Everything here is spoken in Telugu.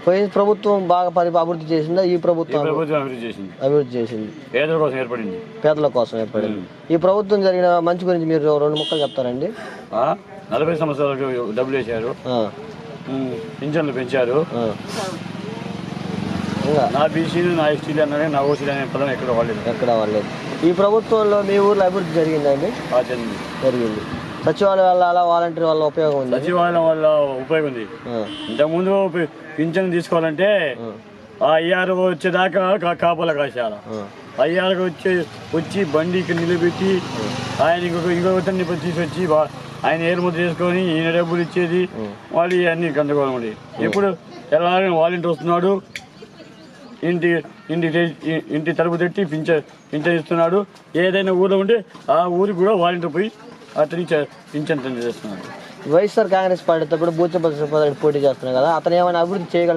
పోయిన ప్రభుత్వం బాగా అభివృద్ధి చేసిందా? ఈ ప్రభుత్వం అభివృద్ధి చేసింది, పేదల కోసం ఏర్పడింది. పేదల కోసం ఏర్పడింది. ఈ ప్రభుత్వం జరిగిన మంచి గురించి మీరు 2 ముక్కలు చెప్తారండి? 40 సంవత్సరాలకు డబ్బులు వేశారు, పింఛన్లు పెంచారు. నా బీసీలు నా ఎస్టీలు అన్నాడే, నా ఓసీలు అనే పదం ఎక్కడ వాళ్ళలేదు. ఈ ప్రభుత్వంలో మీ ఊర్లో అభివృద్ధి జరిగిందండి? జరిగింది. సచివాలయం వల్ల అలా వాలంటీర్ వల్ల ఉపయోగం ఉంది? సచివాలయం వల్ల ఉపయోగం ఉంది. ఇంతకుముందు పింఛన్ తీసుకోవాలంటే ఆ అయ్యారు వచ్చేదాకా కాపలా కాశాల. అయ్యారు వచ్చి బండికి నిలబెట్టి ఆయన ఇంకొకరిని తీసుకొచ్చి ఆయన ఏరుముద్ర చేసుకొని ఈయన డబ్బులు ఇచ్చేది, వాళ్ళు ఇవన్నీ గందరగోళం ఉండేది. ఇప్పుడు ఎలాగైనా వాలంటీర్ వస్తున్నాడు, ఇంటి తలుపు తట్టి పింఛన్ ఇస్తున్నాడు. ఏదైనా ఊళ్ళో ఉంటే ఆ ఊరికి కూడా వాలంటీర్ పోయి అతని పింఛన్ చేస్తున్నాడు. వైఎస్ఆర్ కాంగ్రెస్ పార్టీ తప్పుడు బూచ పోటీ చేస్తున్నాడు కదా, అతను ఏమైనా అభివృద్ధి చేయగలరు?